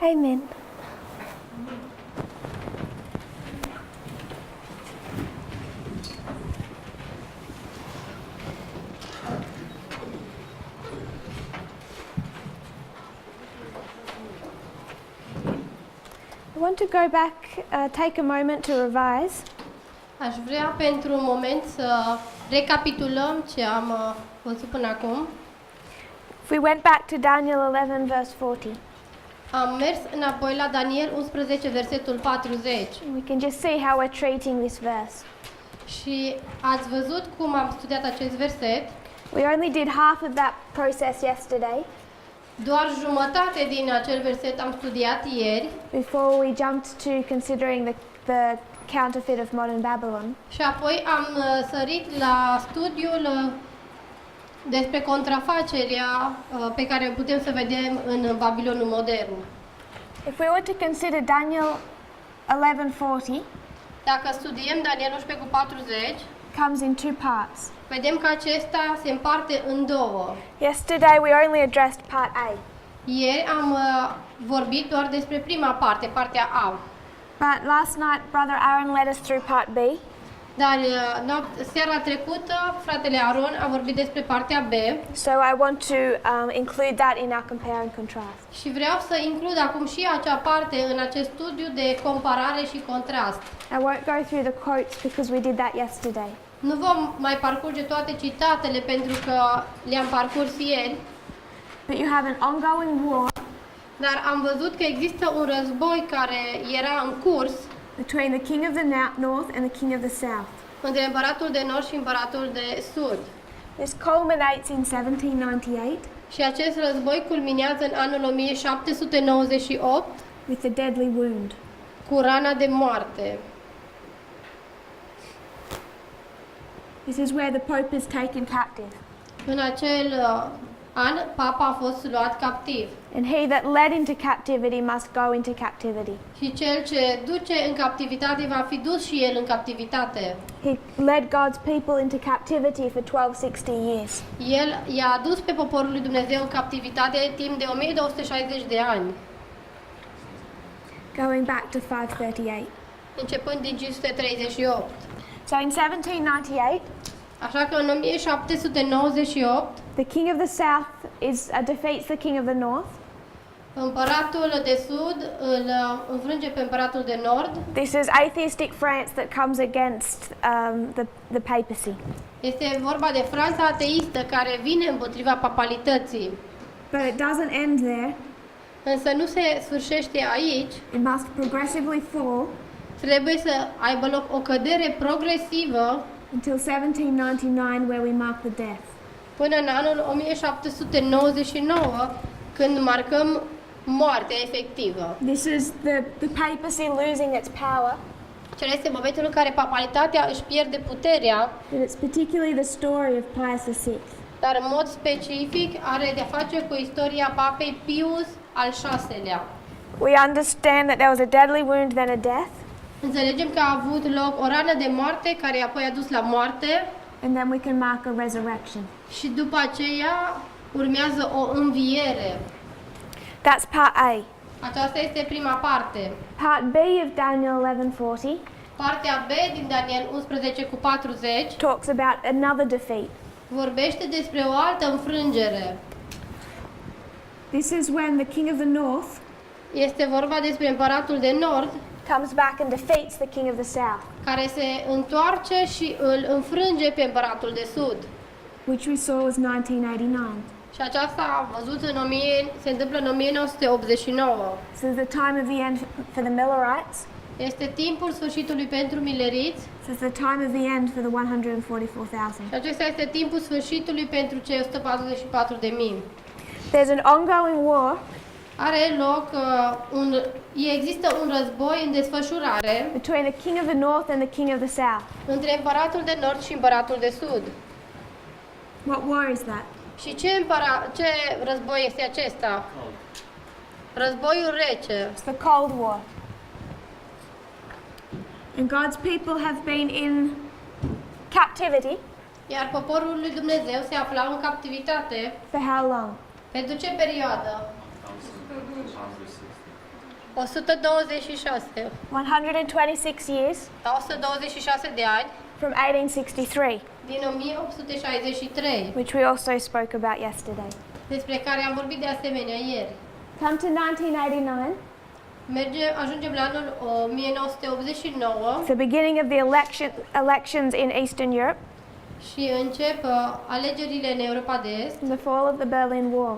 Amen. I want to go back, take a moment to revise. Aș vrea pentru un moment să recapitulăm ce am văzut până acum. If we went back to Daniel 11 verse 40, Am mers înapoi la Daniel 11, versetul 40 we can just see how we're treating this verse. și ați văzut cum am studiat acest verset. We only did half of that process yesterday Doar jumătate din acel verset am studiat ieri before we jumped to considering the counterfeit of modern Babylon. și apoi am sărit la studiul despre contrafacerea pe care o putem să vedem în Babilonul modern. If we were to consider Daniel 11:40, Dacă studiem Daniel 11 cu 40, comes in two parts. vedem că acesta se împarte în două. Yesterday we only addressed part A, Ieri am vorbit doar despre prima parte, partea A. but last night Brother Aaron led us through part B, Dar seara trecută, fratele Aron a vorbit despre partea B so I want to include that in our compare and contrast. și vreau să includ acum și acea parte în acest studiu de comparare și contrast. I won't go through the quotes because we did that yesterday. Nu vom mai parcurge toate citatele pentru că le-am parcurs ieri, But you have an ongoing war dar am văzut că există un război care era în curs between the king of the north and the king of the south. între împăratul de nord și împăratul de sud. This culminates in 1798 Și acest război culminează în anul 1798 with the deadly wound. cu rana de moarte. This is where the Pope is taken captive. În acel an, papa a fost luat captiv. And he that led into captivity must go into captivity. Și cel ce duce în captivitate va fi dus și el în captivitate. He led God's people into captivity for 1260 years. El i-a dus pe poporul lui Dumnezeu în captivitate timp de 1260 de ani, Going back to 538. începând din 538. So in 1798, Așa că în 1798, the king of the south defeats the king of the north. împăratul de sud îl înfrânge pe împăratul de nord. This is atheistic France that comes against the papacy. Este vorba de Franța ateistă care vine împotriva papalității. But it doesn't end there. Însă nu se sfârșește aici. It must progressively fall Trebuie să aibă loc o cădere progresivă until 1799, where we mark the death. până în anul 1799, când marcăm moartea efectivă. This is the papacy losing its power, Acela este momentul în care papalitatea își pierde puterea, and it's particularly the story of Pius VI. dar în mod specific are de-a face cu istoria papei Pius al VI-lea. We understand that there was a deadly wound, then a death, Înțelegem că a avut loc o rană de moarte care apoi a dus la moarte and then we can mark a resurrection. și după aceea urmează o înviere. That's part A. Aceasta este prima parte. Part B of Daniel 11:40 Partea B din Daniel 11 cu 40 talks about another defeat. vorbește despre o altă înfrângere. This is when the king of the north Este vorba despre împăratul de nord comes back and defeats the king of the south, care se întoarce și îl înfrânge pe împăratul de sud. which we saw was 1989. Și aceasta a văzut se întâmplă în 1989. This is the time of the end for the Millerites. Este timpul sfârșitului pentru mileriți This is the time of the end for the 144,000. și acesta este timpul sfârșitului pentru cei 144.000. There's an ongoing war Are loc există un război în desfășurare between the king of the north and the king of the south. între împăratul de nord și împăratul de sud. What war is that? Și ce război este acesta? Războiul rece. It's the Cold War. And God's people have been in captivity Iar poporul lui Dumnezeu se afla în captivitate for how long? pentru ce perioadă? 126. 126 years 126 de ani from 1863, din 1863, which we also spoke about yesterday. despre care am vorbit de asemenea ieri. Come to 1989, Ajungem la anul 1989 the beginning of the elections in Eastern Europe, și încep alegerile în Europa de Est and the fall of the Berlin Wall.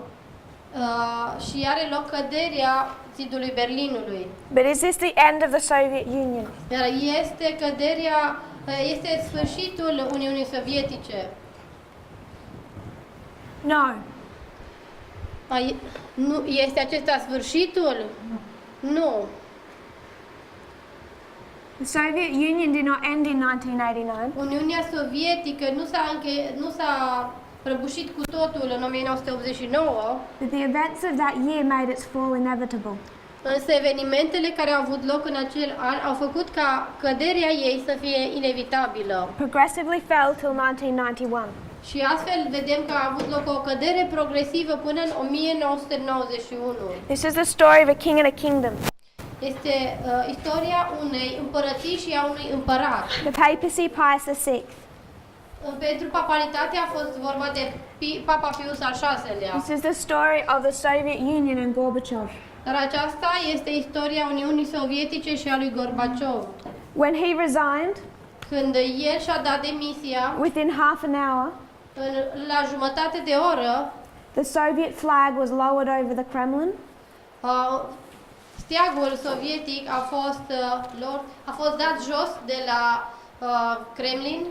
și are loc căderea zidului Berlinului. But is this the end of the Soviet Union? Iar este sfârșitul Uniunii Sovietice. No. Nu este acesta sfârșitul? Nu. The Soviet Union did not end in 1989. Uniunea Sovietică nu s-a prăbușit cu totul în 1989, But the events of that year made its fall inevitable. însă evenimentele care au avut loc în acel an au făcut ca căderea ei să fie inevitabilă. Progressively fell till 1991. Și astfel vedem că a avut loc o cădere progresivă până în 1991. This is the story of a king and a kingdom. Este istoria unei împărății și a unui împărat. The papacy, Pius VI. Pentru papalitate a fost vorba de Papa Pius al VI-lea. This is the story of the Soviet Union and Gorbachev. Dar aceasta este istoria Uniunii Sovietice și a lui Gorbaciov. When he resigned, Când el și-a dat demisia, within half an hour, la jumătate de oră, the Soviet flag was lowered over the Kremlin, steagul sovietic a fost dat jos de la Kremlin,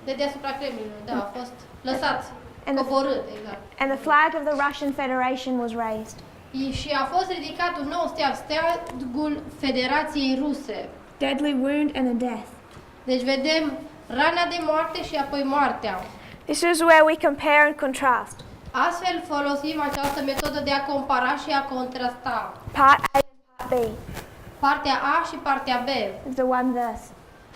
de deasupra Kremlinului, da, a fost lăsat, coborât, exact. and the flag of the Russian Federation was raised. Și a fost ridicat un nou steag, steagul Federației Ruse. Deadly wound and a death. Deci vedem rana de moarte și apoi moartea. This is where we compare and contrast. Astfel folosim această metodă de a compara și a contrasta. Part A and Part B Partea A și partea B of the one verse.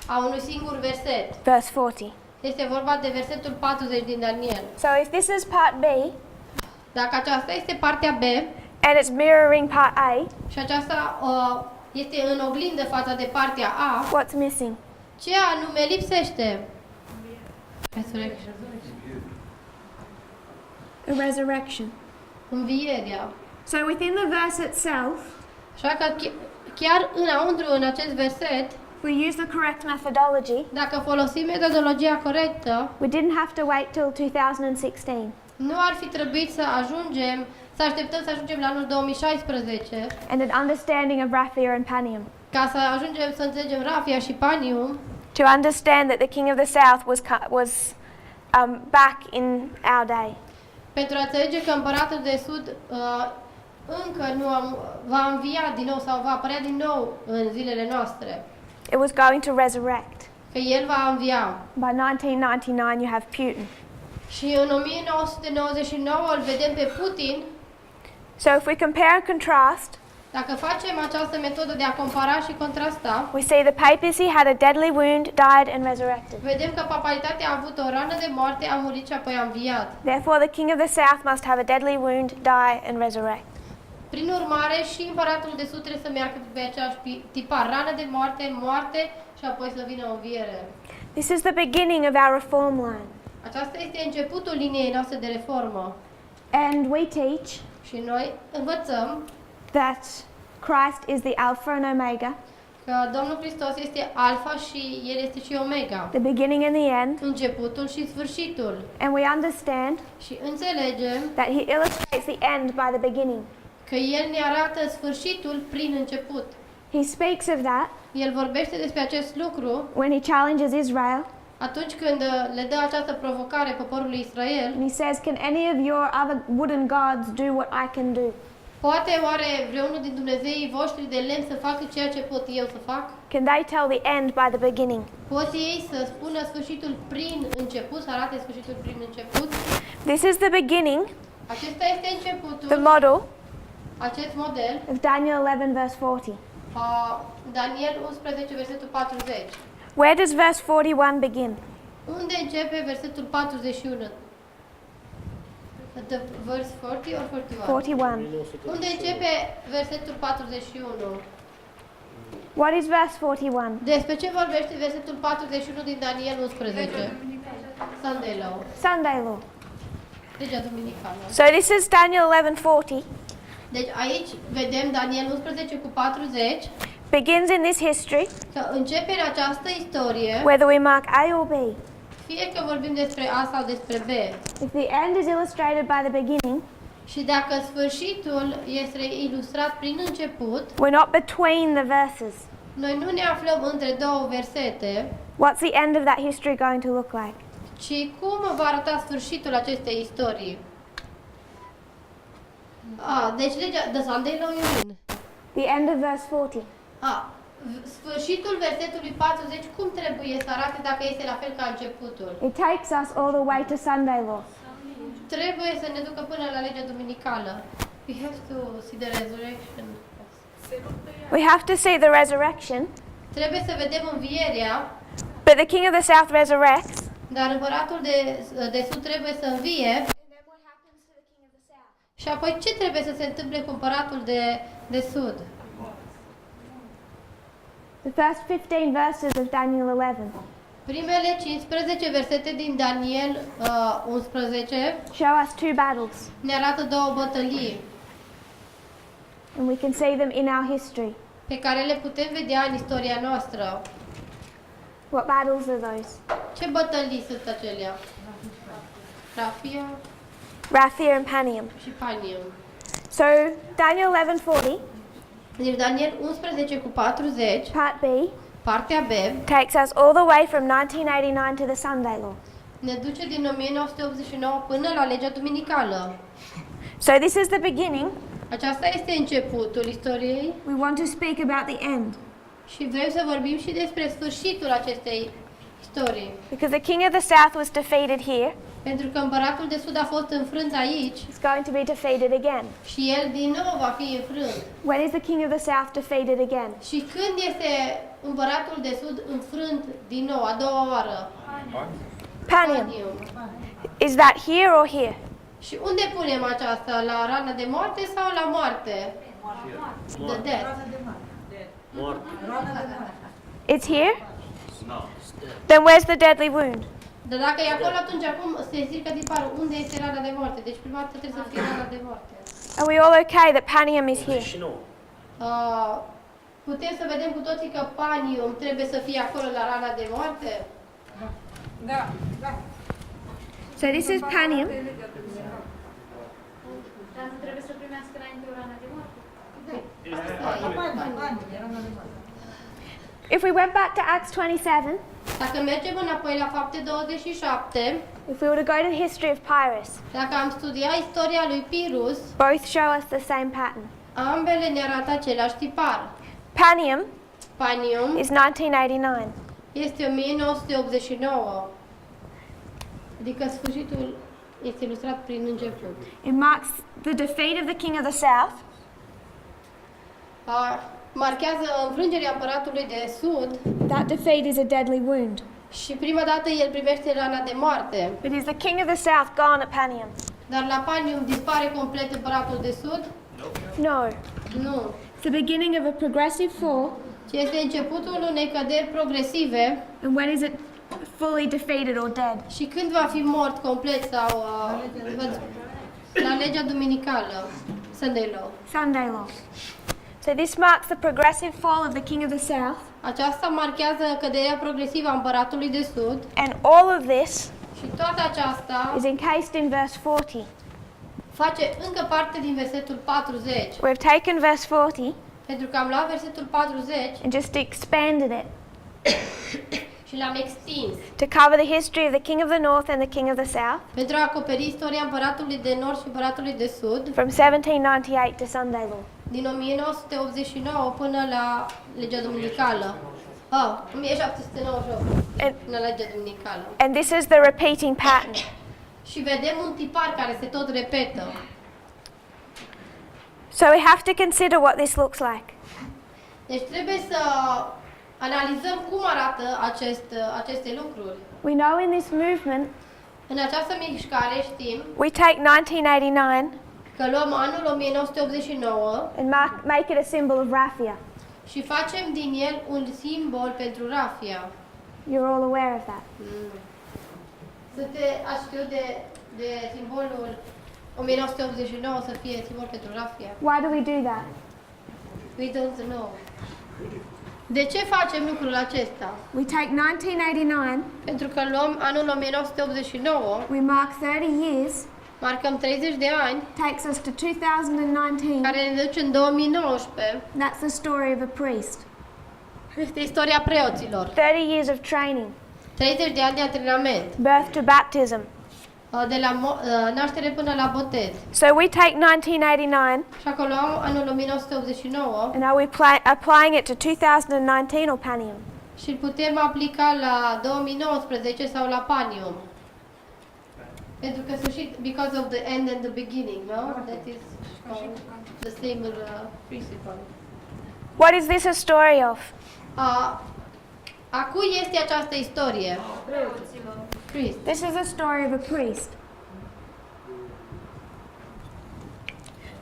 a unui singur verset. Verse 40. Este vorba de versetul 40 din Daniel. So if this is Part B Dacă aceasta este partea B and it's mirroring Part A, și aceasta este în oglindă față de partea A, what's missing? ce anume lipsește? A resurrection. Învierea. So within the verse itself, Așa că chiar înăuntru în acest verset, we use the correct methodology. dacă folosim metodologia corectă, We didn't have to wait till 2016. nu ar fi trebuit să așteptăm să ajungem la anul 2016 And an understanding of Raphia and Panium. ca să ajungem să înțelegem Rafia și Panium, To understand that the king of the south was back in our day. pentru a înțelege că împăratul de sud încă va învia din nou sau va apărea din nou în zilele noastre. It was going to resurrect. Că el va învia. By 1999 you have Putin. Și în 1999 îl vedem pe Putin. So if we compare and contrast, Dacă facem această metodă de a compara și contrasta, we see the papacy had a deadly wound, died and resurrected. vedem că papalitatea a avut o rană de moarte, a murit și apoi a înviat. Therefore the king of the south must have a deadly wound, die and resurrect. Prin urmare, și împăratul de sud trebuie să meargă pe aceeași tipar, rană de moarte, moarte și apoi să vină o înviere. This is the beginning of our reform line. Aceasta este începutul liniei noastre de reformă. And we teach Și noi învățăm that Christ is the Alpha and Omega, că Domnul Hristos este Alfa și El este și Omega. the beginning and the end, Începutul și sfârșitul. and we understand Și înțelegem that he illustrates the end by the beginning. că El ne arată sfârșitul prin început. He speaks of that El vorbește despre acest lucru when he challenges Israel, atunci când le dă această provocare poporului Israel. and he says, "Can any of your other wooden gods do what I can do?" Poate oare vreunul din Dumnezeii voștri de lemn să facă ceea ce pot eu să fac? Can they tell the end by the beginning? Pot ei să spună sfârșitul prin început, să arate sfârșitul prin început? This is the beginning, Acesta este începutul, the model acest model, of Daniel 11 verse 40. Daniel 11, versetul 40. Where does verse 41 begin? Unde începe versetul 41? the verse 40 or 41? 41. Unde începe versetul 41? What is verse 41? Despre ce vorbește versetul 41 din Daniel 11? Sunday law. Sunday law. Legea duminicală. So this is Daniel 11:40. Deci aici vedem Daniel 11 cu 40, Begins in this history, că începe în această istorie, whether we mark A or B. fie că vorbim despre A sau despre B. If the end is illustrated by the beginning, Și dacă sfârșitul este ilustrat prin început, we're not between the verses. noi nu ne aflăm între două versete, What's the end of that history going to look like? ci cum va arăta sfârșitul acestei istorii. Deci legea, the Sunday law you mean? The end of verse 40. Sfârșitul versetului 40, cum trebuie să arate dacă este la fel ca începutul? It takes us all the way to Sunday law. Trebuie să ne ducă până la legea duminicală. We have to see the resurrection. We have to see the resurrection, Trebuie să vedem învierea, but the king of the south resurrects. dar împăratul de sud trebuie să învie. Și apoi ce trebuie să se întâmple cu împăratul de sud? The first 15 verses of Daniel 11 Primele 15 versete din Daniel 11 show us two battles, ne arată două bătălii and we can see them in our history. pe care le putem vedea în istoria noastră. What battles are those? Ce bătălii sunt acelea? Rafia Raphia and Panium. și Panium. So, Daniel 11:40, Deci Daniel 11 cu 40, part B, partea B, takes us all the way from 1989 to the Sunday law. ne duce din 1989 până la legea duminicală. So this is the beginning. Aceasta este începutul istoriei We want to speak about the end, și vrem să vorbim și despre sfârșitul acestei istorii. because the king of the south was defeated here. Pentru că împăratul de sud a fost înfrânt aici He's going to be defeated again. și el din nou va fi înfrânt. When is the king of the south defeated again? Și când este împăratul de sud înfrânt din nou, a doua oară? Panium. Panium. Is that here or here? Și unde punem aceasta? La rană de moarte sau la moarte? The death. It's here? Then where's the deadly wound? Dar dacă e acolo, atunci acum se strică tiparul. Unde este rana de moarte? Deci prima dată trebuie să fie rana de moarte. Are we all okay that Panium is here? Putem să vedem cu toții că Panium trebuie să fie acolo la rana de moarte? Da. So this is Panium. Dar nu trebuie să primească înainte o rană de moarte? If we went back to Acts 27, Dacă mergem înapoi la fapte 27, if we were to go to the history of Pyrrhus, dacă am studiat istoria lui Pirus, both show us the same pattern. ambele ne arată același tipar. Panium Panium is 1989. este 1989, adică sfârșitul este ilustrat prin început. It marks the defeat of the king of the south Marchează înfrângerea împăratului de sud That defeat is a deadly wound. și prima dată el primește rana de moarte. But is the king of the south gone at Panium? Dar la Panium dispare complet împăratul de sud? No. Nu. It's the beginning of a progressive fall. Ci este începutul unei căderi progresive. And when is it fully defeated or dead? Și când va fi mort complet sau la legea duminicală, Sunday law. Sunday law. So this marks the progressive fall of the king of the south. Aceasta marchează căderea progresivă a împăratului de sud. And all of this Și toată aceasta is encased in verse 40. face încă parte din versetul 40. We've taken verse 40 Pentru că am luat versetul 40 and just expanded it și l-am extins to cover the history of the king of the north and the king of the south pentru a acoperi istoria împăratului de nord și împăratului de sud from 1798 to Sunday law. din 1989 până la legea duminicală. 1798 And, până la legea duminicală. and this is the repeating pattern. Și vedem un tipar care se tot repetă. So we have to consider what this looks like. Deci trebuie să analizăm cum arată aceste lucruri. We know in this movement În această mișcare știm we take 1989 că luăm anul 1989 and make it a symbol of raffia. și facem din el un simbol pentru rafia. You're all aware of that. Ați știut de simbolul 1989 să fie simbol pentru rafia? Why do we do that? We don't know. De ce facem lucrul acesta? We take 1989, Pentru că luăm anul 1989, we mark 30 years, marcăm 30 de ani, takes us to 2019. care ne duce în 2019. That's the story of a priest. Este istoria preoților. 30 years of training, 30 de ani de antrenament, birth to baptism. de la naștere până la botez. So we take 1989 Și acolo am anul 1989 and are we applying it to 2019 or Panium? și îl putem aplica la 2019 sau la Panium. Pentru că sfârșit, because of the end and the beginning, no? That is the same principle. What is this a story of? A cui este această istorie? Christ. This is a story of a priest.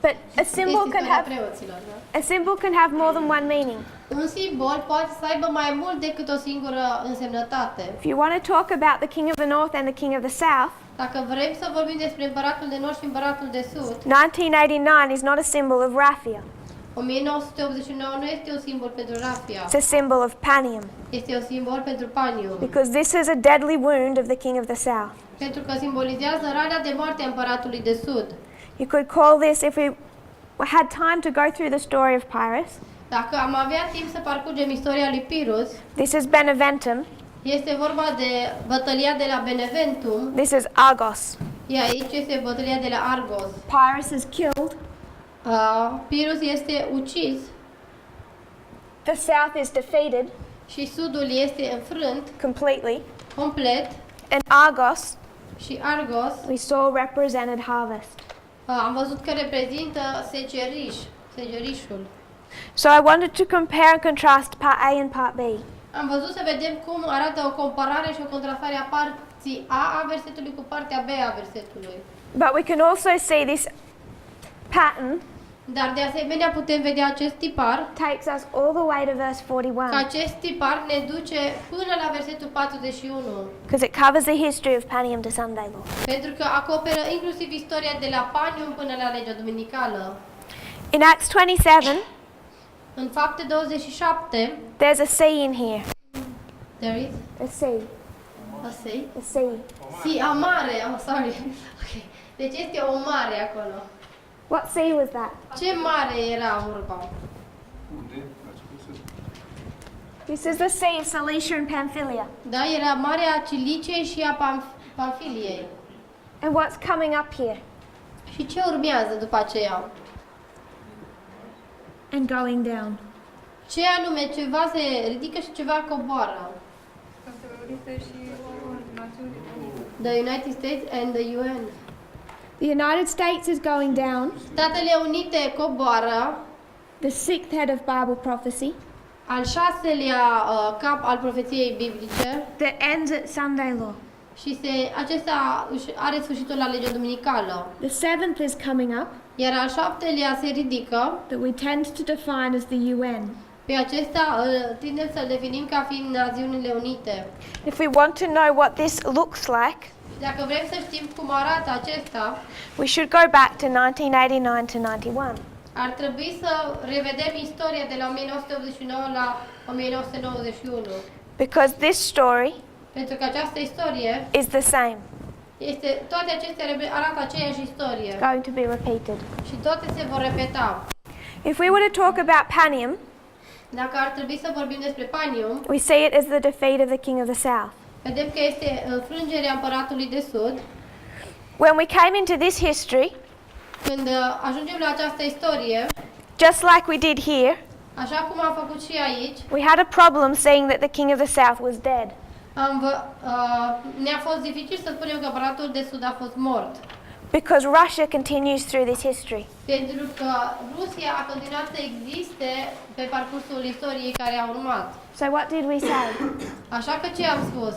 But a symbol Este can istoria have preoților, da? a symbol can have more than one meaning. Un simbol poate să aibă mai mult decât o singură însemnătate. If you want to talk about the king of the north and the king of the south, Dacă vrem să vorbim despre împăratul de nord și împăratul de sud, 1989 is not a symbol of raffia. 1989 nu este un simbol pentru rafia, It's a symbol of Panium, este un simbol pentru Panium, because this is a deadly wound of the king of the south. pentru că simbolizează rana de moarte a împăratului de sud. You could call this, if we had time to go through the story of Pyrrhus, Dacă am avea timp să parcurgem istoria lui Pyrrhus, this is Beneventum, este vorba de bătălia de la Beneventum, this is Argos. aici este bătălia de la Argos. Pyrrhus is killed, Pyrrhus este ucis the south is defeated și sudul este înfrânt completely, complet and Argos și Argos we saw represented harvest. am văzut că reprezintă secerișul. So I wanted to compare and contrast part A and part B. Am văzut să vedem cum arată o comparare și o contrastare a parții A versetului cu partea B a versetului. But we can also see this pattern Dar de asemenea putem vedea acest tipar, takes us all the way to verse că 41, acest tipar ne duce până la versetul 41, because it covers the history of Panium to Sunday law. pentru că acoperă inclusiv istoria de la Panium până la legea duminicală. In Acts 27, În Fapte 27, there's a sea in here. there is A sea. a sea. A sea. Sea, a mare, sorry. Okay. Deci este o mare acolo. What sea was that? Ce mare era vorba? This is the sea of Cilicia and Pamphylia. Da, era Marea Cilicei și a Pamfiliei. And what's coming up here? Și ce urmează după aceea? And going down. Ce anume, ceva se ridică și ceva coboară. Statele Unite și Națiunile Unite. The United States and the UN. The United States is going down. Statele Unite coboară. The sixth head of Bible prophecy Al șaselea cap al profeției biblice. that ends at Sunday law. Și acesta are sfârșitul la legea duminicală. The seventh is coming up Iar al șaptelea se ridică. that we tend to define as the UN. Pe acesta tindem să-l definim ca fiind Națiunile Unite. If we want to know what this looks like, Și dacă vrem să știm cum arată acesta, we should go back to 1989 to 91. ar trebui să revedem istoria de la 1989 la 1991. Because this story Pentru că această istorie is the same, toate acestea arată aceeași istorie going to be repeated. și toate se vor repeta. If we were to talk about Panium, Dacă ar trebui să vorbim despre Panium, we see it as the defeat of the king of the south. vedem că este înfrângerea împăratului de sud. When we came into this history, Când ajungem la această istorie, just like we did here, așa cum am făcut și aici, we had a problem seeing that the king of the south was dead. ne-a fost dificil să spunem că împăratul de sud a fost mort. Because Russia continues through this history. Pentru că Rusia a continuat să existe pe parcursul istoriei care a urmat. So what did we say? Așa că ce am spus?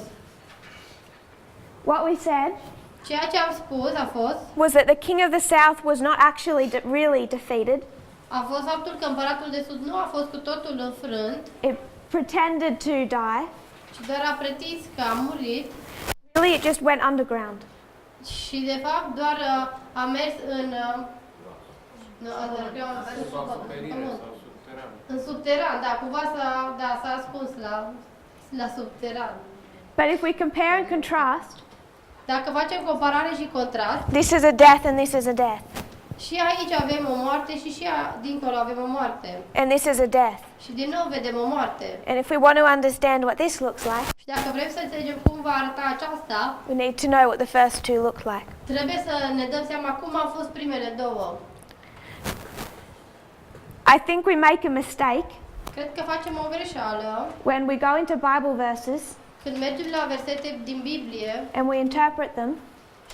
What we said Ceea ce am spus a fost was that the king of the south was not actually really defeated. a fost faptul că împăratul de sud nu a fost cu totul înfrânt, It pretended to die. ci doar a pretins că a murit Really, it just went underground. și de fapt doar a mers în în subteran, da, cumva s-a ascuns la subteran. But if we compare and contrast, Dacă facem comparare și contrast, this is a death and this is a death. și aici avem o moarte și dincolo avem o moarte. And this is a death. Și din nou vedem o moarte. And if we want to understand what this looks like, Și dacă vrem să înțelegem cum va arăta aceasta, we need to know what the first two look like. trebuie să ne dăm seama cum au fost primele două. I think we make a mistake Cred că facem o greșeală when we go into Bible verses când mergem la versete din Biblie and we interpret them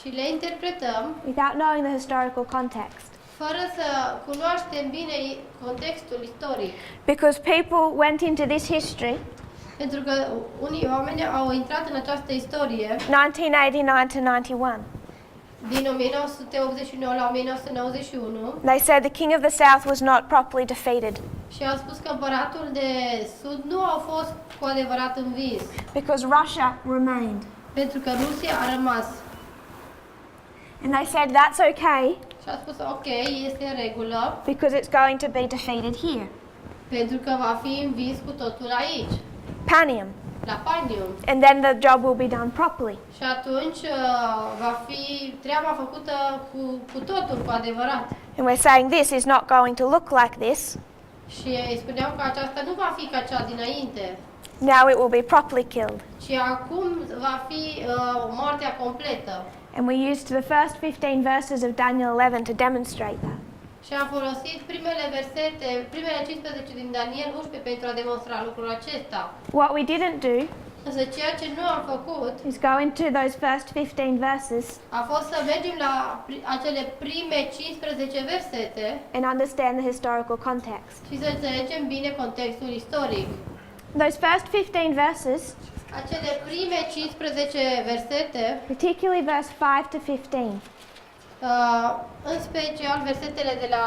și le interpretăm without knowing the historical context. fără să cunoaștem bine contextul istoric. Because people went into this history, Pentru că unii oameni au intrat în această istorie 1989 to 91. din 1989 la 1991 They said the king of the south was not properly defeated și au spus că împăratul de sud nu a fost cu adevărat învins, because Russia remained. pentru că Rusia a rămas. And they said that's okay Și a spus, ok, este în regulă, because it's going to be defeated here. pentru că va fi învins cu totul aici, Panium. la Panium. And then the job will be done properly. Și atunci va fi treaba făcută cu totul, cu adevărat. And we're saying this is not going to look like this. Și îi spuneau că aceasta nu va fi ca cea dinainte, Now it will be properly killed. ci acum va fi moartea completă. And we used the first 15 verses of Daniel 11 to demonstrate that. Și am folosit primele 15 din Daniel 11 pentru a demonstra lucrul acesta. What we didn't do Însă ceea ce nu am făcut is go into those first 15 verses a fost să mergem la acele prime 15 versete and understand the historical context. și să înțelegem bine contextul istoric. Those first 15 verses, Acele prime 15 versete, particularly verse 5 to 15, în special versetele de la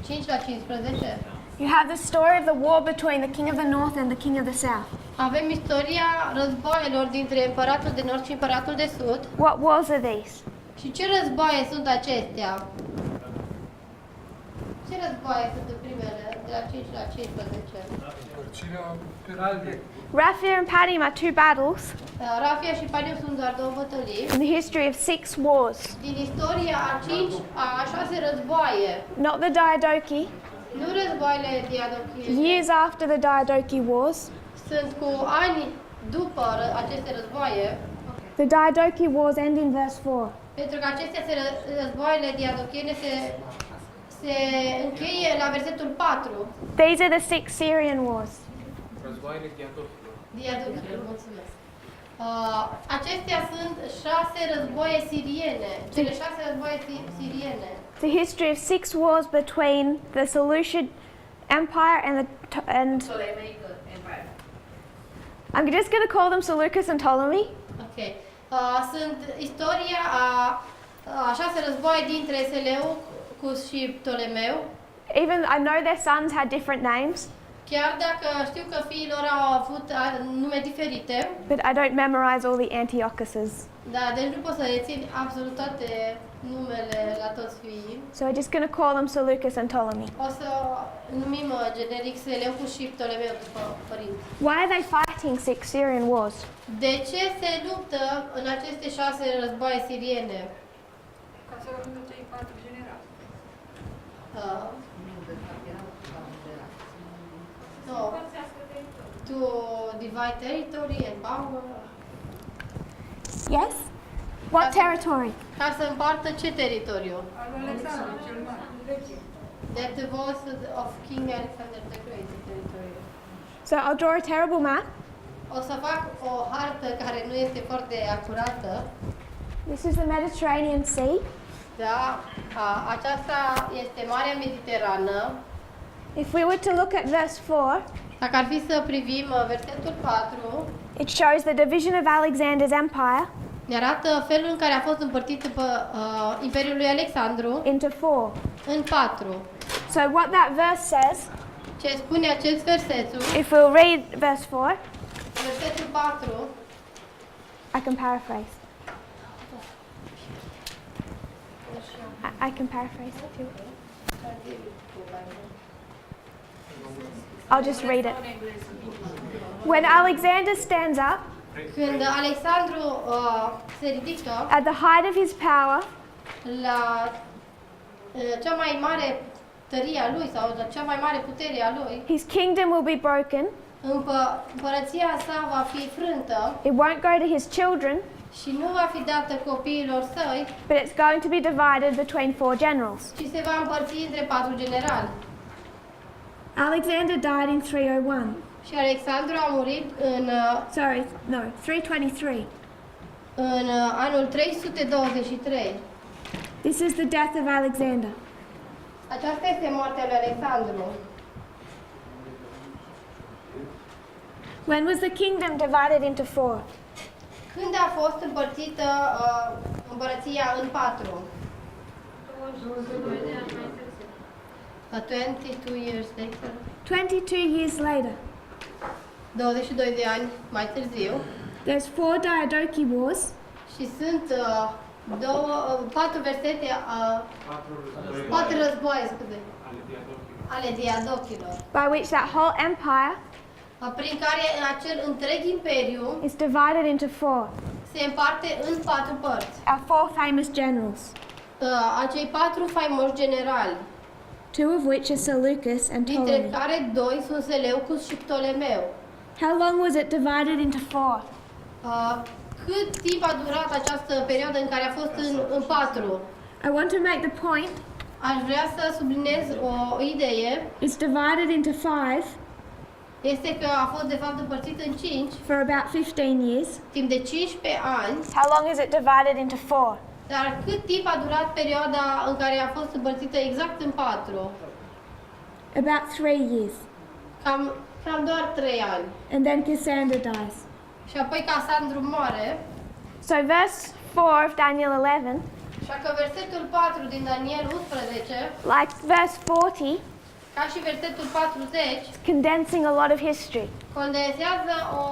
5 la 15, you have the story of the war between the king of the north and the king of the south. avem istoria războaielor dintre împăratul de nord și împăratul de sud. What wars are these? Și ce războaie sunt acestea? Ce războaie sunt în primele, de la 5 la 15? Raphia and Padim are two battles Rafia și Panium sunt doar două bătălii. in the history of 6 wars. Din istoria a 6 războaie, Not the Diadochi. nu războaiele Diadochi, Years after the Diadochi wars, sunt cu ani după aceste războaie, the Diadochi wars end in verse 4. pentru că acestea războaiele diadochiene se încheie la versetul 4. These are the 6 Syrian wars. Războaiele Diadochilor. Diadochilor, mulțumesc. Acestea sunt 6 războaie siriene, cele 6 războaie siriene. The history of 6 wars between the Seleucid Empire and Ptolemaic Empire. I'm just going to call them Seleucus and Ptolemy. Ok. Sunt istoria a 6 războaie dintre Seleucus și Ptolemeu. Even I know their sons had different names, Chiar dacă știu că fiilor au avut nume diferite, but I don't memorize all the Antiochuses. da, deci nu pot să rețin absolut toate numele la toți fiii. So we're just going to call them Seleucus and Ptolemy. O să numim generic Seleucus și Ptolemeu după părinți. Why are they fighting 6 Syrian wars? De ce se luptă în aceste 6 războaie siriene? Ca să rămână cei 4 generali. Uh, no, to divide territory and power. Yes? What territory? Ca să împartă ce teritoriu? Al lui Alexandru cel Mare, Grecia. That was of King Alexander the Great territory. So I'll draw a terrible map. O să fac o hartă care nu este foarte acurată. This is the Mediterranean Sea. Da, aceasta este Marea Mediterană. If we were to look at verse 4, Dacă ar fi să privim versetul 4, it shows the division of Alexander's empire Ne arată felul în care a fost împărțit Imperiul lui Alexandru into 4. în 4. So what that verse says, Ce spune acest versetul? if we'll read verse 4, Versetul 4. I can paraphrase. I can paraphrase it too. I'll just read it. When Alexander stands up Când Alexandru se ridică at the height of his power, la cea mai mare tărie a lui sau la cea mai mare putere a lui, his kingdom will be broken. împărăția sa va fi frântă It won't go to his children, și nu va fi dată copiilor săi, but it's going to be divided between 4 generals. ci se va împărți între 4 generali. Alexander died in 301. Și Alexandru a murit în Sorry, no, 323. Anul 323. This is the death of Alexander. Aceasta este moartea lui Alexandru. When was the kingdom divided into 4? Când a fost împărțită împărăția în 4? 22 years later. 22 years later. 22 de ani mai târziu. There's 4 Diadochi wars, Și sunt 4 versete, 4 războaie, scuze, ale Diadochilor, by which that whole empire prin care acel întreg imperiu is divided into 4. se împarte în 4 părți. Our 4 famous generals, Acei 4 faimoși generali, 2 of which are Seleucus and dintre Ptolemy. care 2 sunt Seleucus și Ptolemeu. How long was it divided into 4? Cât timp a durat această perioadă în care a fost în 4? I want to make the point, Aș vrea să subliniez o idee. it's divided into 5 Este că a fost de fapt împărțit în 5 for about 15 years. timp de 15 ani. How long is it divided into 4? Dar cât timp a durat perioada în care a fost împărțită exact în 4? About 3 years. Cam doar 3 ani. And then Cassandra dies. Și apoi Casandru moare. So verse 4 of Daniel 11, Așa că versetul 4 din Daniel 11, like verse 40, ca și versetul 40, is condensing a lot of history. condensează o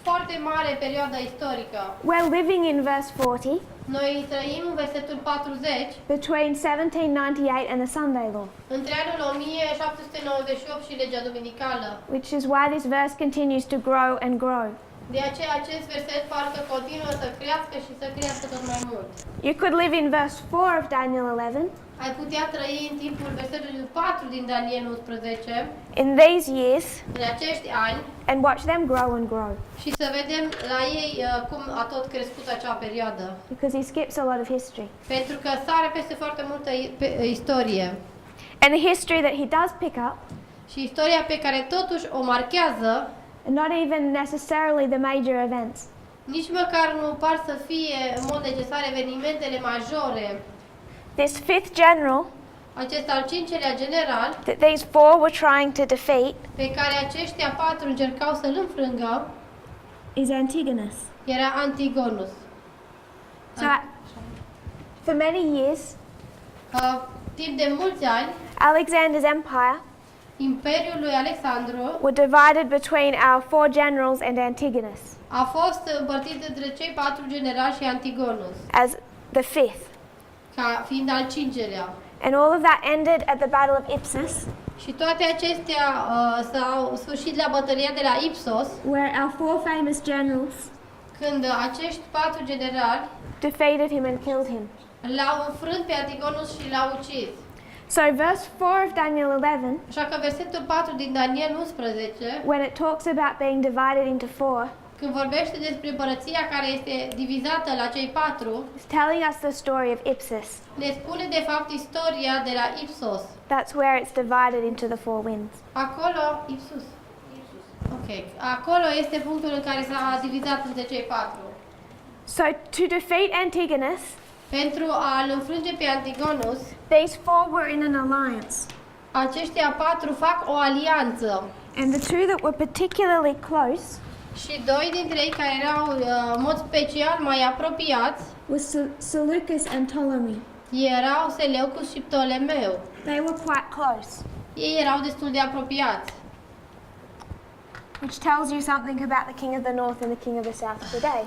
foarte mare perioadă istorică. We're living in verse 40 Noi trăim în versetul 40 between 1798 and the Sunday law, între anul 1798 și legea duminicală. which is why this verse continues to grow and grow. De aceea acest verset parcă continuă să crească și să crească tot mai mult. You could live in verse 4 of Daniel 11 Ai putea trăi în timpul versetului 4 din Daniel 11, in these years în acești ani, and watch them grow and grow, și să vedem la ei cum a tot crescut acea perioadă. because he skips a lot of history. Pentru că sare peste foarte multă istorie. And the history that he does pick up, Și istoria pe care totuși o marchează, and not even necessarily the major events, nici măcar nu par să fie în mod necesar evenimentele majore. this 5th general Acest al 5-lea general, that these 4 were trying to defeat pe care aceștia 4 încercau să-l înfrângă, is Antigonus. era Antigonus. So, for many years, Timp de mulți ani, Alexander's empire Imperiul lui Alexandru were divided between our 4 generals and Antigonus a fost împărțit între cei 4 generali și Antigonus, as the 5th. ca fiind al 5-lea. And all of that ended at the Battle of Ipsus, Și toate acestea s-au sfârșit la bătălia de la Ipsos, where our 4 famous generals când acești 4 generali defeated him and killed him. l-au înfrânt pe Antigonus și l-au ucis. So verse 4 of Daniel 11, Așa că versetul 4 din Daniel 11, when it talks about being divided into 4, când vorbește despre împărăția care este divizată la cei 4, is telling us the story of Ipsus. ne spune de fapt istoria de la Ipsos. That's where it's divided into the 4 winds. Acolo, Ipsus. Ok. Acolo este punctul în care s-a divizat între cei 4. So to defeat Antigonus, Pentru a-l înfrânge pe Antigonus, these 4 were in an alliance. aceștia 4 fac o alianță. And the 2 that were particularly close Și doi dintre ei care erau în mod special mai apropiați was Seleucus and Ptolemy. erau Seleucus și Ptolemeu. They were quite close, Ei erau destul de apropiați. which tells you something about the king of the north and the king of the south today.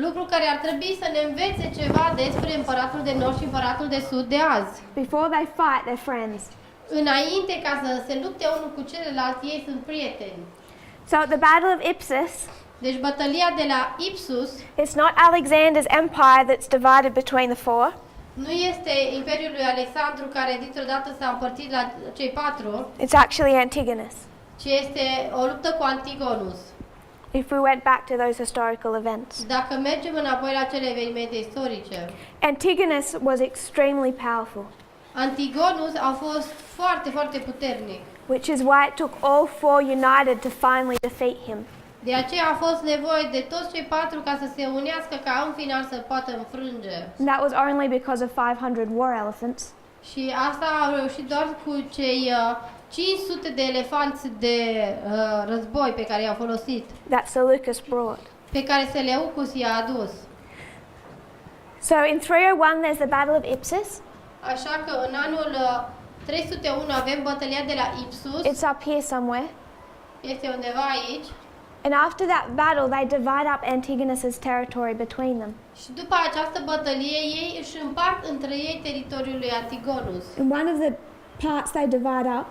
Lucru care ar trebui să ne învețe ceva despre împăratul de nord și împăratul de sud de azi. Before they fight, they're friends. Înainte ca să se lupte unul cu celălalt, ei sunt prieteni. So at the Battle of Ipsus, Deci bătălia de la Ipsus it's not Alexander's empire that's divided between the four. nu este Imperiul lui Alexandru care dintr-o dată s-a împărțit la cei patru, It's actually Antigonus. ci este o luptă cu Antigonus. If we went back to those historical events, Dacă mergem înapoi la cele evenimente istorice, Antigonus was extremely powerful, Antigonus a fost foarte, foarte puternic. which is why it took all four united to finally defeat him. De aceea a fost nevoie de toți cei patru ca să se unească ca în final să poată înfrânge. And that was only because of 500 war elephants. Și asta au reușit doar cu cei 500 de elefanți de război pe care i-au folosit, That Seleucus brought. pe care Seleucus i-a adus. So in 301 there's the Battle of Ipsus. Așa că în anul 301 avem bătălia de la Ipsus, It's up here somewhere. este undeva aici. And after that battle they divide up Antigonus's territory between them. Și după această bătălie ei își împart între ei teritoriul lui Antigonus. And one of the parts they divide up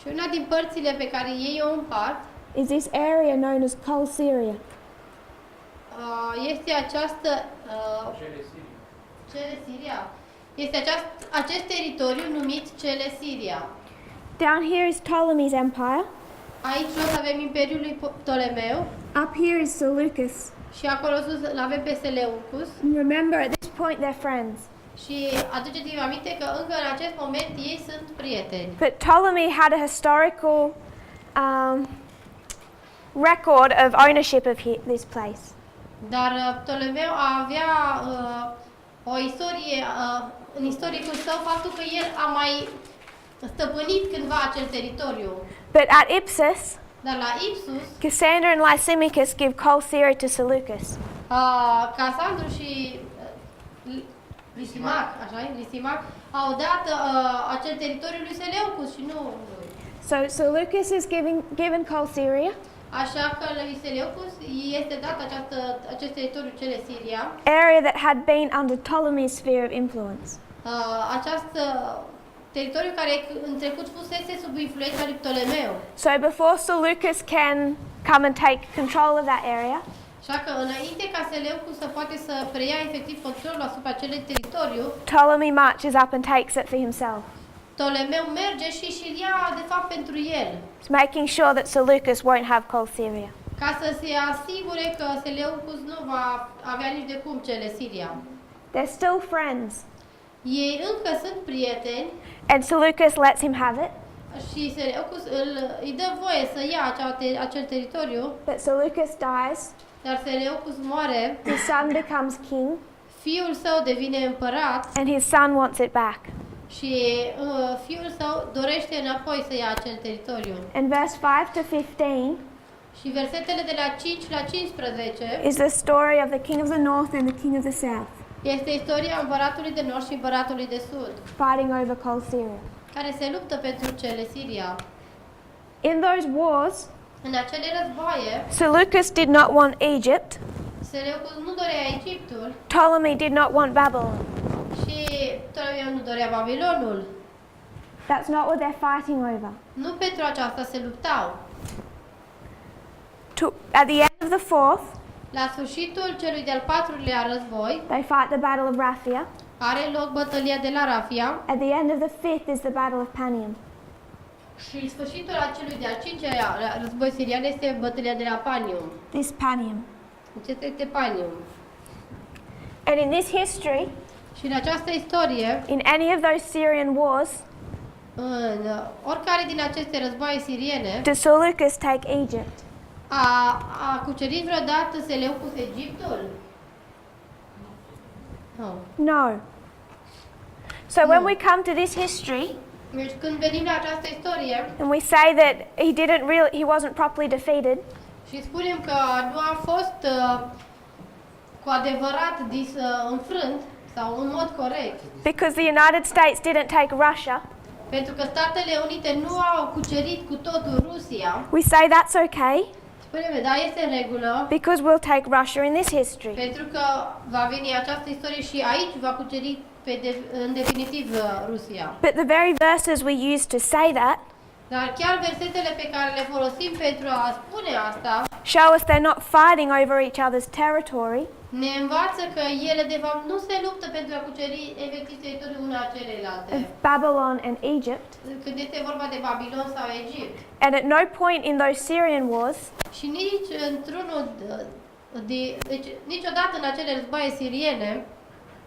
Și una din părțile pe care ei o împart is this area known as Col Syria. este această Cele Sirii. Cele Siria. Este acest teritoriu numit Cele Siria. Down here is Ptolemy's empire. Aici jos avem Imperiul lui Ptolemeu Up here is Seleucus. și acolo sus îl avem pe Seleucus. And remember, at this point they're friends. Și aduceți-vă aminte că încă în acest moment ei sunt prieteni. But Ptolemy had a historical record of ownership of this place. Dar Ptolemeu avea o istorie, în istoricul său, faptul că el a mai stăpânit cândva acel teritoriu. But at Ipsus, Dar la Ipsus, Cassander and Lysimachus give Col Syria to Seleucus. Casandru și Lisimac, așa e? Lisimac, au dat acel teritoriu lui Seleucus și nu lui. So Seleucus is given Col Syria, Așa că lui Seleucus este dat acest teritoriu, Cele Siria, area that had been under Ptolemy's sphere of influence. această teritoriu care în trecut fusese sub influența lui Ptolemeu. So before Seleucus can come and take control of that area, Așa că înainte ca Seleucus să poate să preia efectiv controlul asupra acelui teritoriu, Ptolemy marches up and takes it for himself, Ptolemeu merge și îl ia de fapt pentru el, making sure that Seleucus won't have Col Syria. ca să se asigure că Seleucus nu va avea nici de cum Cele Siria. They're still friends, Ei încă sunt prieteni and Seleucus lets him have it, și Seleucus îi dă voie să ia acel teritoriu, but Seleucus dies, dar Seleucus moare, his son becomes king, fiul său devine împărat and his son wants it back. și fiul său dorește înapoi să ia acel teritoriu. And verse 5 to 15 Și versetele de la 5 la 15 is the story of the king of the north and the king of the south, este istoria împăratului de nord și împăratului de sud, fighting over Col Syria. care se luptă pentru Cele Siria. In those wars, În acele războaie, Seleucus did not want Egypt, Seleucus nu dorea Egiptul Ptolemy did not want Babylon. și Ptolemeu nu dorea Babilonul. That's not what they're fighting over. Nu pentru aceasta se luptau. At the end of the fourth, La sfârșitul celui de-al patrulea război, they fight the Battle of Raphia. are loc bătălia de la Rafia At the end of the fifth is the Battle of Panium. și sfârșitul acelui de-al cincilea război sirian este bătălia de la Panium. This Panium. Acesta este Panium. And in this history, Și în această istorie, in any of those Syrian wars, în oricare din aceste războaie siriene, did Seleucus take Egypt? a cucerit vreodată Seleucus Egiptul? Nu. No. So when we come to this history Deci când venim la această istorie and we say that he wasn't properly defeated, Și spunem că nu a fost cu adevărat înfrânt sau în mod corect. Because the United States didn't take Russia. Pentru că Statele Unite nu au cucerit cu totul Rusia. We say that's okay Spunem, da, este în regulă. because we'll take Russia in this history. Pentru că va veni această istorie și aici va cuceri în definitiv Rusia. But the very verses we use to say that Dar chiar versetele pe care le folosim pentru a spune asta show us they're not fighting over each other's territory, ne învață că ele de fapt nu se luptă pentru a cuceri efectiv teritoriul una celelalte. of Babylon and Egypt. Când este vorba de Babilon sau Egipt. And at no point in those Syrian wars Și nici într-unul deci niciodată în acele războaie siriene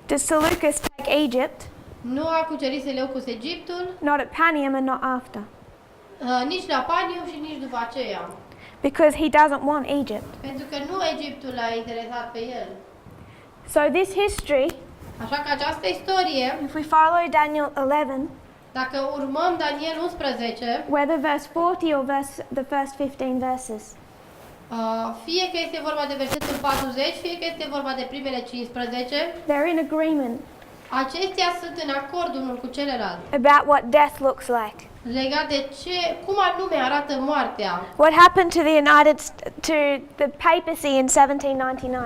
did Seleucus take Egypt, nu a cucerit Seleucus Egiptul, not at Panium and not after, nici la Panium și nici după aceea. because he doesn't want Egypt. Pentru că nu Egiptul l-a interesat pe el. So this history, Așa că această istorie, if we follow Daniel 11, dacă urmăm Daniel 11, whether verse 40 or the first 15 verses, fie că este vorba de versetul 40, fie că este vorba de primele 15, they're in agreement acestea sunt în acord unul cu celălalt. about what death looks like. Legat de cum anume arată moartea. What happened to to the papacy in 1799?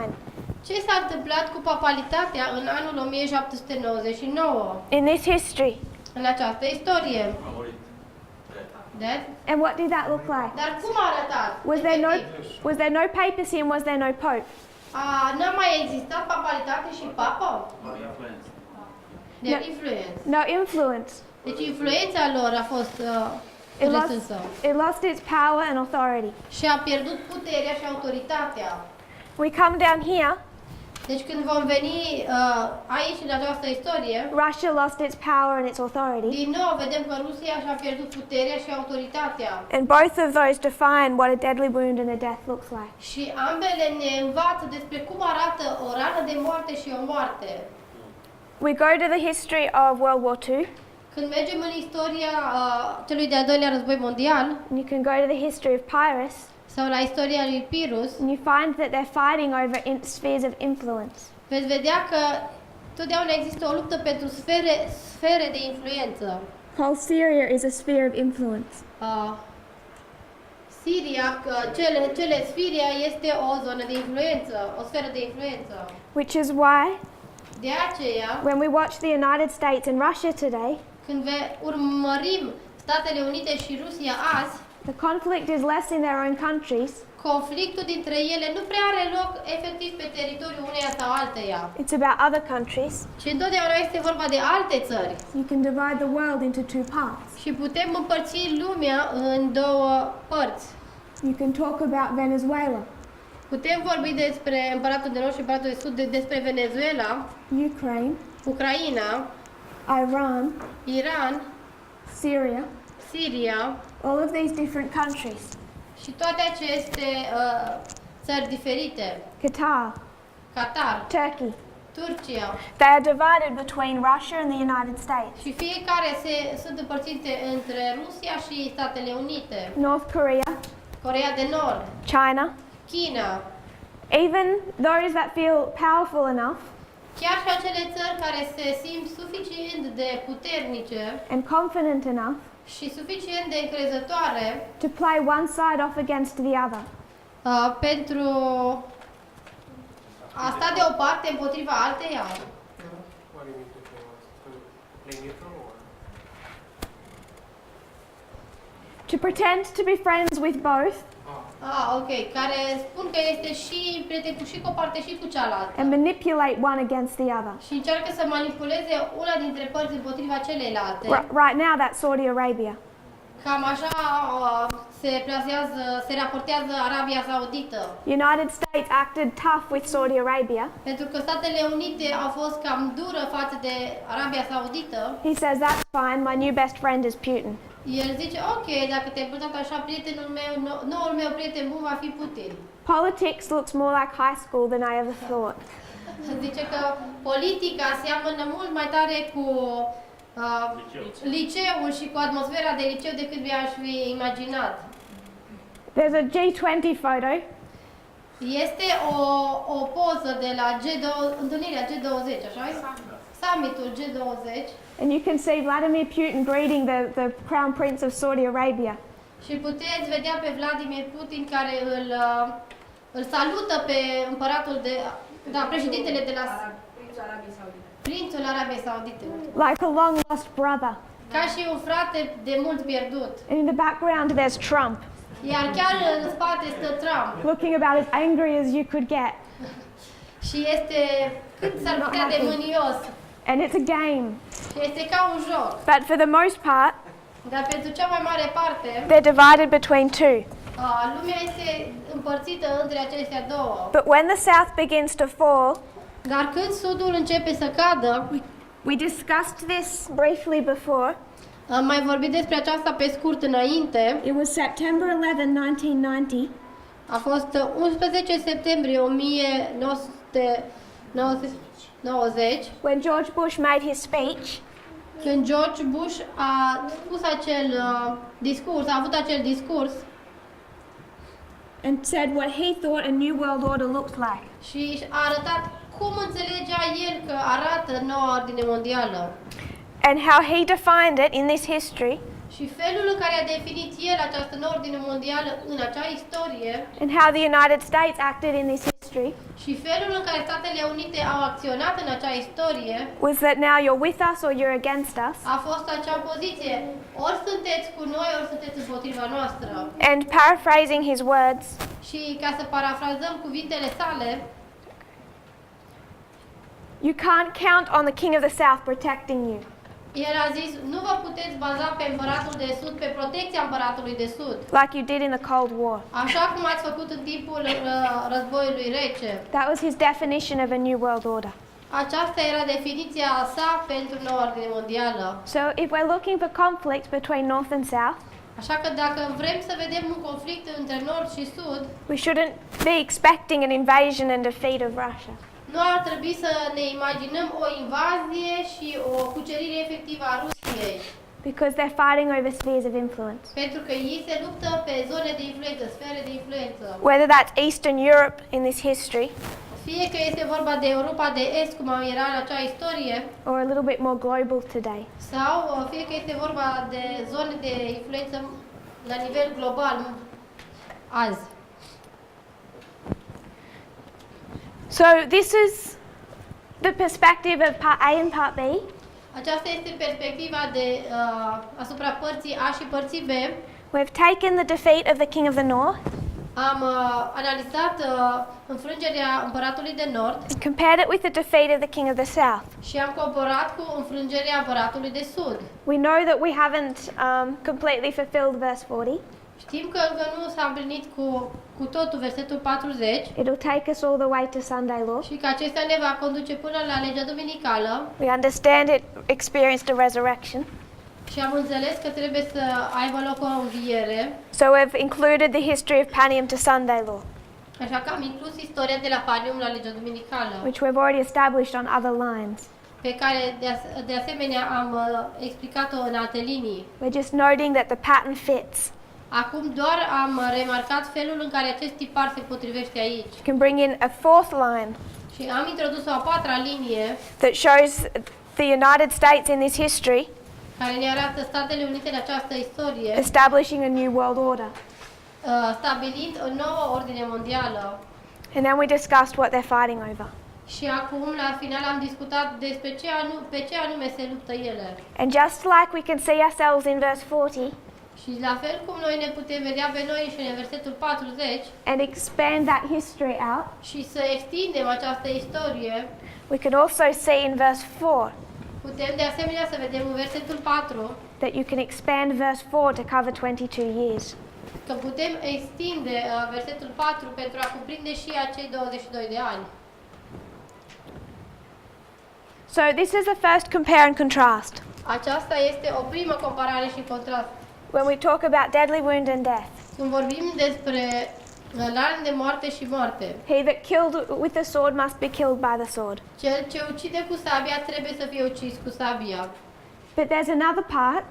Ce s-a întâmplat cu papalitatea în anul 1799? In this history. În această istorie. That? And what did that look like? Dar cum a arătat? Efectiv. Was there no papacy and was there no pope? N-a mai existat papalitate și papă? De No. influență. No influence. Deci influența lor a fost restrânsă. It lost its power and authority. Și a pierdut puterea și autoritatea. We come down here. Deci când vom veni aici în această istorie, Russia lost its power and its authority. din nou vedem că Rusia și-a pierdut puterea și autoritatea. And both of those define what a deadly wound and a death looks like. Și ambele ne învață despre cum arată o rană de moarte și o moarte. We go to the history of World War II. Când mergem în istoria celui de-al doilea război mondial, And you can go to the history of Pyrrhus. sau la istoria lui Pyrrhus, And you find that they're fighting over spheres of influence. veți vedea că totdeauna există o luptă pentru sfere de influență. Whole Syria is a sphere of influence. Siria este o zonă de influență, o sferă de influență. Which is why, De aceea, when we watch the United States and Russia today, când urmărim Statele Unite și Rusia azi, the conflict is less in their own countries. conflictul dintre ele nu prea are loc efectiv pe teritoriul uneia sau alteia, It's about other countries. ci întotdeauna este vorba de alte țări. You can divide the world into two parts. Și putem împărți lumea în două părți. You can talk about Venezuela, Putem vorbi despre Împăratul de Nord și Împăratul de Sud, despre Venezuela, Ukraine, Ucraina, Iran, Iran, Syria, Siria all of these different countries. și toate aceste țări diferite. Qatar, Qatar, Turkey. Turcia. They are divided between Russia and the United States. Și fiecare sunt împărțite între Rusia și Statele Unite, North Korea, Coreea de Nord, China, China, even those that feel powerful enough chiar și acele țări care se simt suficient de puternice and confident enough și suficient de încrezătoare to play one side off against the other. pentru a sta de o parte împotriva alteia. What do you mean to play neutral or? To pretend to be friends with both Ok, care spun că este și prieten și cu o parte și cu cealaltă. and manipulate one against the other. Și încearcă să manipuleze una dintre părți împotriva celelalte. Right now, that's Saudi Arabia. Cam așa se raportează Arabia Saudită. United States acted tough with Saudi Arabia. Pentru că Statele Unite au fost cam dură față de Arabia Saudită. He says, that's fine, my new best friend is Putin. El zice, ok, dacă te-ai purtat așa, noul meu prieten bun va fi Putin. Politics looks more like high school than I ever thought. Zice că politica seamănă mult mai tare cu liceul și cu atmosfera de liceu decât mi-aș fi imaginat. There's a G20 photo, Este o poză de la întâlnirea G20, așa? Summitul G20. and you can see Vladimir Putin greeting the Crown Prince of Saudi Arabia. Și puteți vedea pe Vladimir Putin care îl salută pe împăratul președintele de la Prințul Arabiei Saudite. Like a long lost brother. Ca și un frate de mult pierdut. And in the background there's Trump, Iar chiar în spate stă Trump. looking about as angry as you could get. Și este cât s-ar putea de mânios. And it's a game. Și este ca un joc. But for the most part, Dar pentru cea mai mare parte, they're divided between two. lumea este împărțită între acestea două. But when the south begins to fall, Dar când sudul începe să cadă, we discussed this briefly before. am mai vorbit despre aceasta pe scurt înainte. It was September 11, 1990, A fost 11 septembrie 1990, when George Bush made his speech. când George Bush a spus acel discurs, a avut acel discurs And said what he thought a new world order looked like. și a arătat cum înțelegea el că arată noua ordine mondială And how he defined it in this history, și felul în care a definit el această nouă ordine mondială în acea istorie and how the United States acted in this history, și felul în care Statele Unite au acționat în acea istorie was that now you're with us or you're against us. a fost acea poziție. Ori sunteți cu noi, ori sunteți împotriva noastră. And paraphrasing his words, Și ca să parafrazăm cuvintele sale, you can't count on the King of the South protecting you. el a zis, nu vă puteți baza pe împăratul de sud, pe protecția împăratului de sud, Like you did in the Cold War. așa cum ați făcut în timpul războiului rece. That was his definition of a new world order. Aceasta era definiția sa pentru noua ordine mondială. So if we're looking for conflict between North and South, Așa că dacă vrem să vedem un conflict între nord și sud, we shouldn't be expecting an invasion and defeat of Russia. nu ar trebui să ne imaginăm o invazie și o cucerire efectivă a Rusiei, Because they're fighting over spheres of influence. pentru că ei se luptă pe zone de influență, sfere de influență. Whether that's Eastern Europe in this history, Fie că este vorba de Europa de Est, cum era în acea istorie, or a little bit more global today. sau fie că este vorba de zone de influență la nivel global azi. So this is the perspective of part A and part B. Aceasta este perspectiva asupra părții A și părții B. We've taken the defeat of the King of the North Am analizat înfrângerea împăratului de nord and compared it with the defeat of the King of the South. și am comparat cu înfrângerea împăratului de sud. We know that we haven't completely fulfilled verse 40. Știm că încă nu s-a împlinit cu totul versetul 40 It'll take us all the way to Sunday law. și că acesta ne va conduce până la legea duminicală We understand it experienced a resurrection. și am înțeles că trebuie să aibă loc o înviere, So we've included the history of Panium to Sunday law, așa că am inclus istoria de la Panium la legea duminicală, which we've already established on other lines. pe care de asemenea am explicat-o în alte linii. We're just noting that the pattern fits. Acum doar am remarcat felul în care acest tipar se potrivește aici. You can bring in a fourth line Și am introdus o a patra linie that shows the United States in this history care ne arată Statele Unite în această istorie, establishing a new world order. stabilind o nouă ordine mondială. And then we discussed what they're fighting over. Și acum, la final, am discutat despre pe ce anume se luptă ele. And just like we can see ourselves in verse 40 Și la fel cum noi ne putem vedea pe noi și în versetul 40 and expand that history out, și să extindem această istorie, we can also see in verse 4 putem de asemenea să vedem în versetul 4 that you can expand verse 4 to cover 22 years. că putem extinde versetul 4 pentru a cuprinde și acei 22 de ani. So this is the first compare and contrast. Aceasta este o primă comparare și contrast. When we talk about deadly wound and death, Când vorbim despre rane de moarte și moarte, he that killed with the sword must be killed by the sword. cel ce ucide cu sabia trebuie să fie ucis cu sabia. But there's another part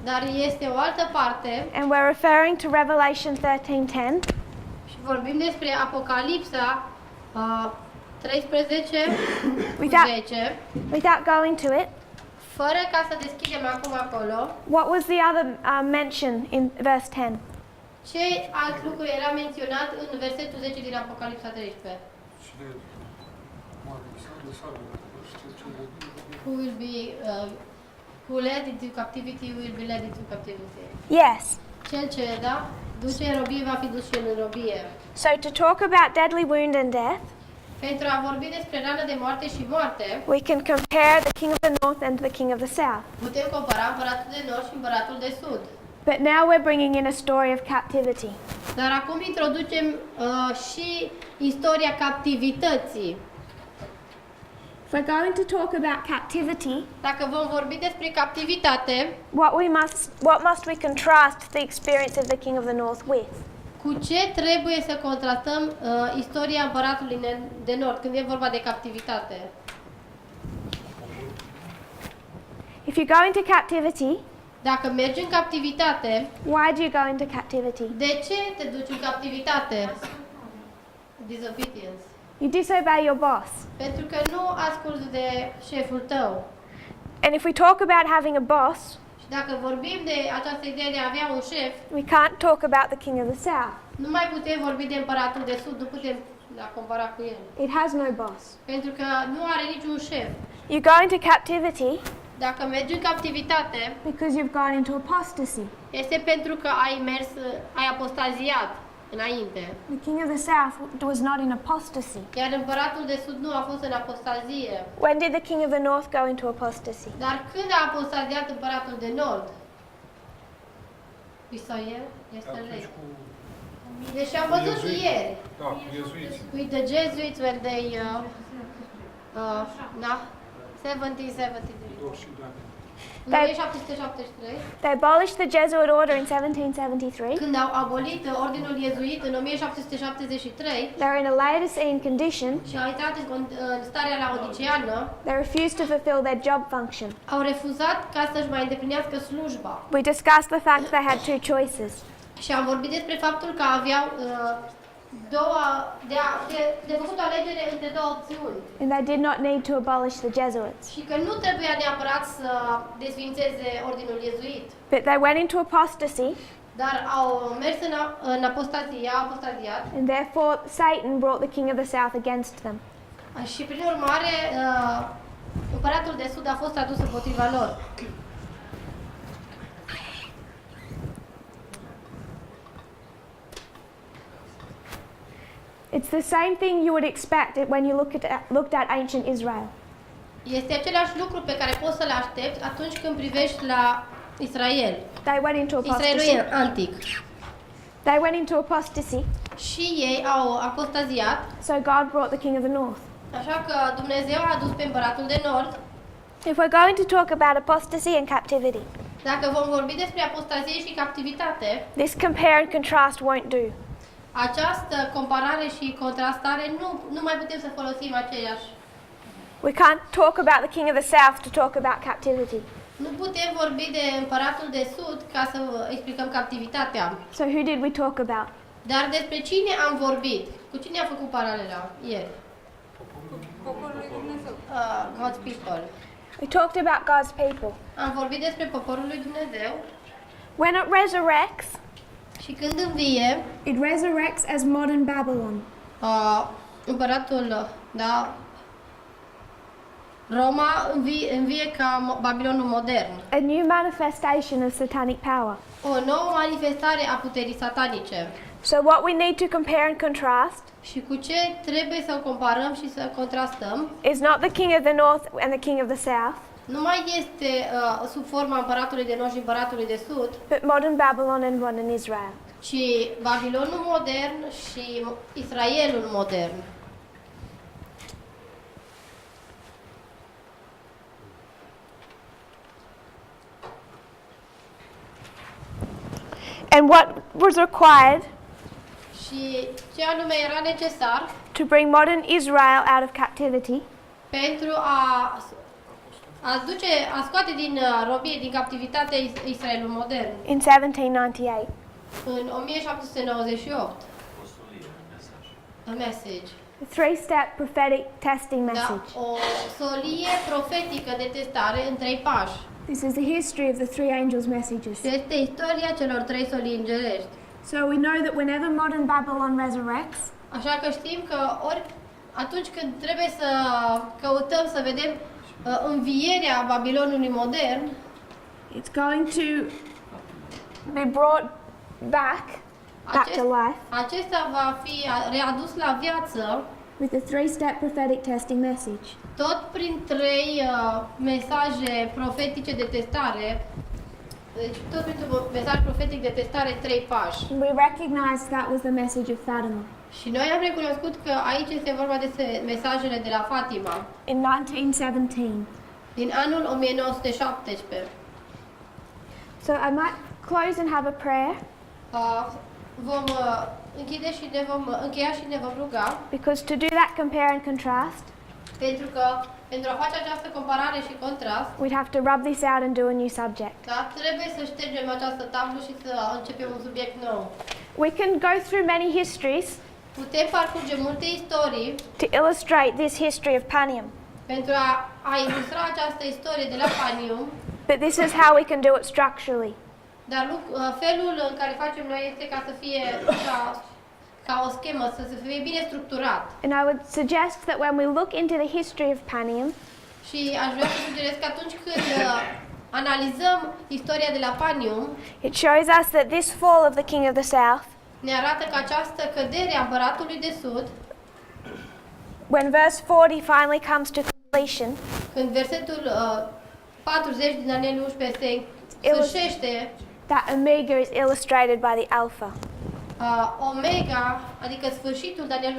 Dar este o altă parte and we're referring to Revelation 13:10. și vorbim despre Apocalipsa 13 cu Without- 10. Without going to it, Fără ca să deschidem acum acolo, what was the other mention in verse 10? ce alt lucru era menționat în versetul 10 din Apocalipsa 13? Și de moarte de sală, știți ce Who will be who led into captivity will be led into captivity. Yes. Cel ce, da, duce în robie va fi dus și el în robie. So to talk about deadly wound and death, Pentru a vorbi despre rană de moarte și moarte, we can compare the king of the north and the king of the south. putem compara împăratul de nord și împăratul de sud. But now we're bringing in a story of captivity. Dar acum introducem și istoria captivității. If we're going to talk about captivity, Dacă vom vorbi despre captivitate, what must we contrast the experience of the king of the north with? cu ce trebuie să contrastăm istoria împăratului de nord când e vorba de captivitate? If you go into captivity, Dacă mergi în captivitate, why do you go into captivity? de ce te duci în captivitate? Disobedience. You disobey your boss. Pentru că nu asculți de șeful tău. And if we talk about having a boss, Și dacă vorbim de această idee de a avea un șef, we can't talk about the king of the south. nu mai putem vorbi de împăratul de sud, nu putem compara cu el. It has no boss. Pentru că nu are niciun șef. You go into captivity Dacă mergi în captivitate, because you've gone into apostasy. este pentru că ai apostaziat înainte. The king of the south was not in apostasy. Iar împăratul de sud nu a fost în apostazie. When did the king of the north go into apostasy? Dar când a apostaziat împăratul de nord? We saw yesterday. Deci am văzut ieri. Da, cu iezuiții. With the Jesuits when they da, 1773. 20 de ani. În 1773, They abolished the Jesuit order in 1773. când au abolit ordinul iezuit în 1773 They were in a Laodicean condition. și au intrat în starea laodiceană, They refused to fulfill their job function. au refuzat ca să-și mai îndeplinească slujba. We discussed the fact they had two choices. Și am vorbit despre faptul că aveau de făcut o alegere între două opțiuni. And they did not need to abolish the Jesuits. Și că nu trebuia neapărat să desfințeze ordinul iezuit, But they went into apostasy, dar au mers în apostazie, au apostaziat and therefore Satan brought the king of the south against them. și prin urmare împăratul de sud a fost adus împotriva lor. It's the same thing you would expect it when you looked at ancient Israel. Este același lucru pe care poți să-l aștepți atunci când privești la Israel. They went into apostasy. Israelul antic. They went into apostasy, Și ei au apostaziat, so God brought the king of the north. așa că Dumnezeu a adus pe împăratul de nord. If we're going to talk about apostasy and captivity, Dacă vom vorbi despre apostazie și captivitate, this compare and contrast won't do. această comparare și contrastare nu mai putem să folosim aceiași. We can't talk about the king of the south to talk about captivity. Nu putem vorbi de împăratul de sud ca să explicăm captivitatea. So who did we talk about? Dar despre cine am vorbit? Cu cine am făcut paralela ieri? Poporul lui Dumnezeu. God's people. We talked about God's people. Am vorbit despre poporul lui Dumnezeu When it resurrects, și când învie, it resurrects as modern Babylon. împăratul, da, Roma învie ca Babilonul modern. A new manifestation of satanic power. O nouă manifestare a puterii satanice. So what we need to compare and contrast Și cu ce trebuie să comparăm și să contrastăm, is not the king of the north and the king of the south, nu mai este sub forma împăratului de nord și împăratului de sud, but modern Babylon and modern Israel. ci Babilonul modern și Israelul modern. And what was required Și ce anume era necesar to bring modern Israel out of captivity pentru a a scoate din robie, din captivitatea Israelul modern in 1798. în 1798. A message. The three-step prophetic testing Da, message. o solie profetică de testare în 3 pași. This is the history of the three angels' messages. Și este istoria celor 3 solii îngerești. So we know that whenever modern Babylon resurrects, Așa că știm că atunci când trebuie să căutăm să vedem învierea Babilonului modern, it's going to be brought back to life acesta va fi readus la viață with the three-step prophetic testing message. tot prin 3 mesaje profetice de testare. Deci tot printr-un mesaj profetic de testare 3 pași. We recognize that was the message of Fatima. Și noi am recunoscut că aici este vorba despre mesajele de la Fatima In 1917. din anul 1917. So I might close and have a prayer Vom închide și ne vom încheia și ne vom ruga, because to do that compare and contrast, pentru că pentru a face această comparare și contrast, we'd have to rub this out and do a new subject. da, trebuie să ștergem această tablă și să începem un subiect nou. We can go through many histories Putem parcurge multe istorii to illustrate this history of Panium, pentru a ilustra această istorie de la Panium, but this is how we can do it structurally. dar felul în care facem noi este ca să fie ca o schemă, să fie bine structurat. And I would suggest that when we look into the history of Panium, Și aș vrea să sugerez că atunci când analizăm istoria de la Panium, it shows us that this fall of the king of the south, ne arată că această cădere a împăratului de sud, when verse 40 finally comes to completion, când versetul 40 din Daniel 11 se sfârșește, that omega is illustrated by the alpha. omega, adică sfârșitul Daniel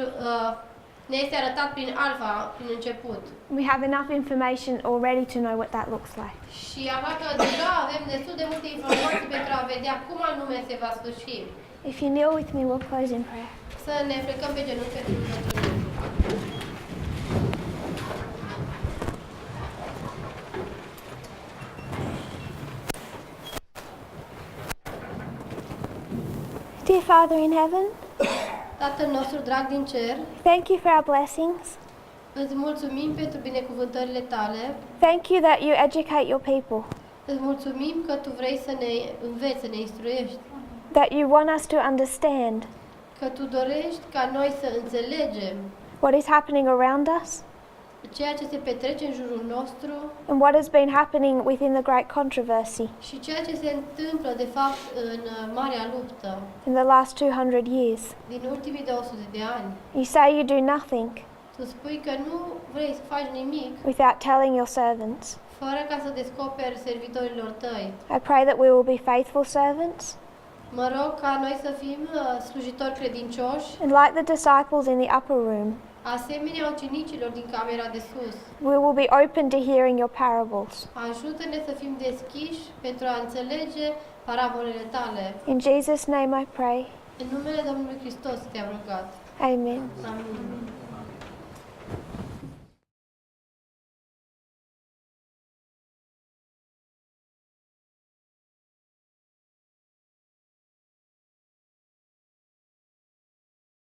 ne este arătat prin alfa, prin început. We have enough information already to know what that looks like. Și așa că deja avem destul de multe informații pentru a vedea cum anume se va sfârși. If you kneel with me, we'll close in prayer. Să ne plecăm pe genunchi pentru rugăciune. Dear Father in heaven, Tatăl nostru drag din cer, thank you for our blessings. îți mulțumim pentru binecuvântările tale. Thank you that you educate your people, Îți mulțumim că tu vrei să ne înveți, să ne instruiești, that you want us to understand că tu dorești ca noi să înțelegem what is happening around us ceea ce se petrece în jurul nostru and what has been happening within the great controversy și ceea ce se întâmplă de fapt în marea luptă in the last 200 years. din ultimii 200 de ani. You say you do nothing Tu spui că nu vrei să faci nimic without telling your servants. fără ca să descoperi servitorilor tăi. I pray that we will be faithful servants Mă rog ca noi să fim slujitori credincioși, and like the disciples in the upper room, asemenea ucenicilor din camera de sus. we will be open to hearing your parables. Ajută-ne să fim deschiși pentru a înțelege parabolele tale. In Jesus' name I pray. În numele Domnului Hristos te-am rugat. Amen. Amin.